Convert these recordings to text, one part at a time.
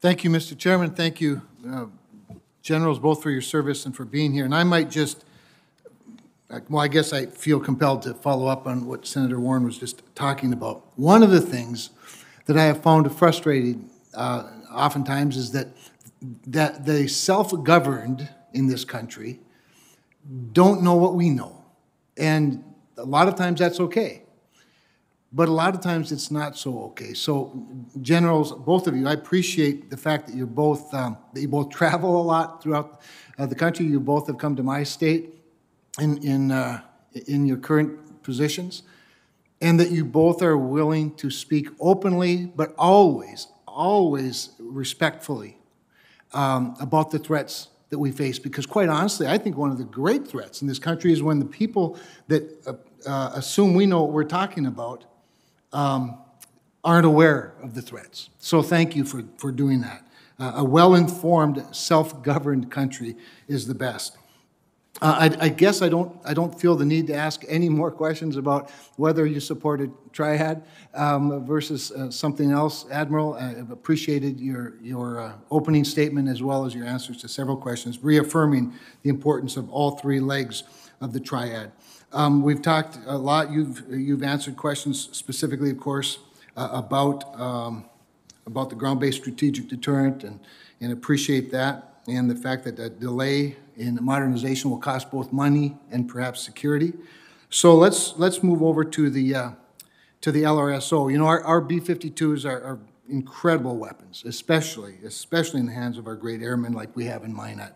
Thank you, Mr. Chairman. Thank you, Generals, both for your service and for being here. And I might just, well, I guess I feel compelled to follow up on what Senator Warren was just talking about. One of the things that I have found frustrating oftentimes is that the self-governed in this country don't know what we know. And a lot of times that's okay. But a lot of times it's not so okay. So, Generals, both of you, I appreciate the fact that you both travel a lot throughout the country. You both have come to my state in your current positions, and that you both are willing to speak openly, but always respectfully about the threats that we face. Because quite honestly, I think one of the great threats in this country is when the people that assume we know what we're talking about aren't aware of the threats. So thank you for doing that. A well-informed, self-governed country is the best. I guess I don't feel the need to ask any more questions about whether you supported Triad versus something else. Admiral, I've appreciated your opening statement as well as your answers to several questions, reaffirming the importance of all three legs of the Triad. We've talked a lot. You've answered questions specifically, of course, about the ground-based strategic deterrent, and appreciate that, and the fact that a delay in modernization will cost both money and perhaps security. So let's move over to the LRSO. You know, our B-52s are incredible weapons, especially in the hands of our great airmen like we have in Minot.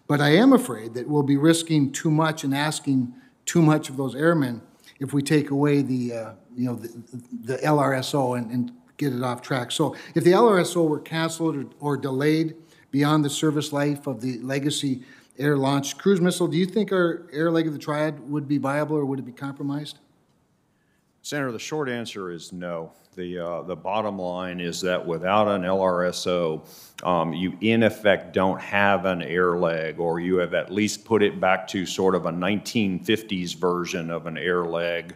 But I am afraid that we'll be risking too much and asking too much of those airmen if we take away the LRSO and get it off track. So if the LRSO were canceled or delayed beyond the service life of the legacy air-launched cruise missile, do you think our air leg of the Triad would be viable, or would it be compromised? Senator, the short answer is no. The bottom line is that without an LRSO, you in effect don't have an air leg, or you have at least put it back to sort of a 1950s version of an air leg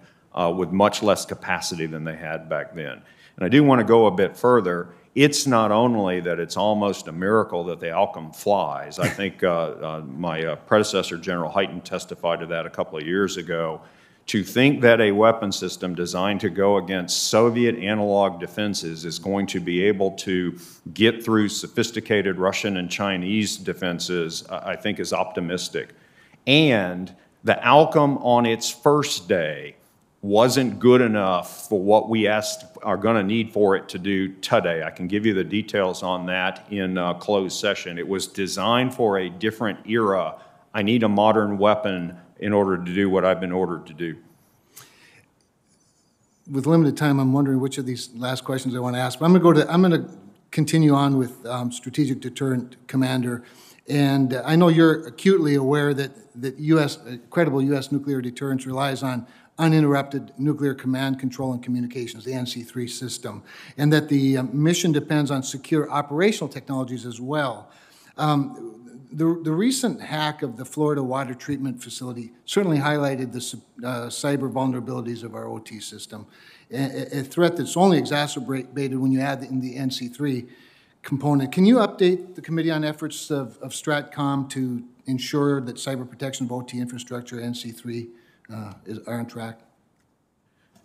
with much less capacity than they had back then. And I do want to go a bit further. It's not only that it's almost a miracle that the Alcom flies. I think my predecessor, General Hyten, testified to that a couple of years ago. To think that a weapon system designed to go against Soviet analog defenses is going to be able to get through sophisticated Russian and Chinese defenses, I think is optimistic. And the Alcom on its first day wasn't good enough for what we are going to need for it to do today. I can give you the details on that in closed session. It was designed for a different era. I need a modern weapon in order to do what I've been ordered to do. With limited time, I'm wondering which of these last questions I want to ask. But I'm going to continue on with Strategic Deterrent Commander. And I know you're acutely aware that credible U.S. nuclear deterrence relies on uninterrupted nuclear command, control, and communications, the NC3 system, and that the mission depends on secure operational technologies as well. The recent hack of the Florida water treatment facility certainly highlighted the cyber vulnerabilities of our OT system, a threat that's only exacerbated when you add in the NC3 component. Can you update the committee on efforts of STRATCOM to ensure that cyber protection of OT infrastructure, NC3, are on track?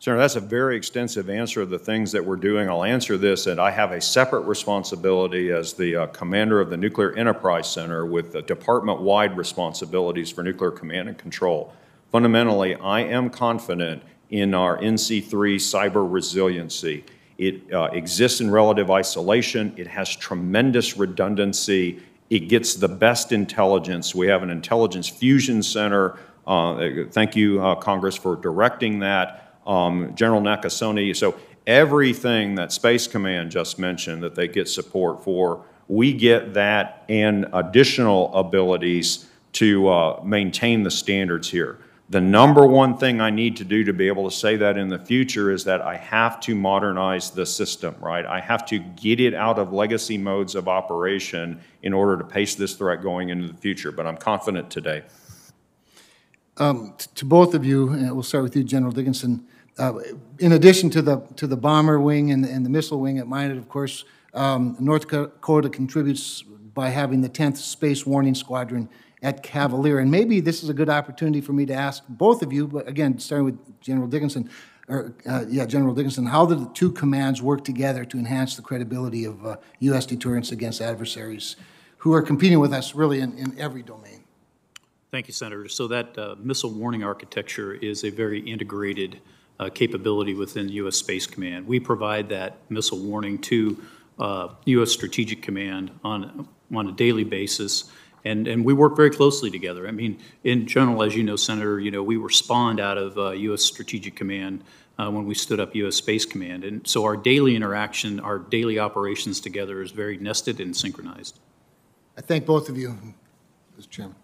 Senator, that's a very extensive answer of the things that we're doing. I'll answer this, and I have a separate responsibility as the commander of the Nuclear Enterprise Center with department-wide responsibilities for nuclear command and control. Fundamentally, I am confident in our NC3 cyber resiliency. It exists in relative isolation. It has tremendous redundancy. It gets the best intelligence. We have an intelligence fusion center. Thank you, Congress, for directing that. General Nakasone, so everything that Space Command just mentioned that they get support for, we get that and additional abilities to maintain the standards here. The number one thing I need to do to be able to say that in the future is that I have to modernize the system, right? I have to get it out of legacy modes of operation in order to pace this threat going into the future, but I'm confident today. To both of you, and we'll start with you, General Dickinson, In addition to the bomber wing and the missile wing at Minot, of course, North Dakota contributes by having the 10th Space Warning Squadron at Cavalier. And maybe this is a good opportunity for me to ask both of you, but again, starting with General Dickinson, General Dickinson, how do the two commands work together to enhance the credibility of U.S. deterrence against adversaries who are competing with us really in every domain? Thank you, Senator. So that missile warning architecture is a very integrated capability within the U.S. Space Command. We provide that missile warning to U.S. Strategic Command on a daily basis, and we work very closely together. I mean, in general, as you know, Senator, we were spawned out of U.S. Strategic Command when we stood up U.S. Space Command, and so our daily interaction, our daily operations together is very nested and synchronized. I thank both of you, Mr. Chairman.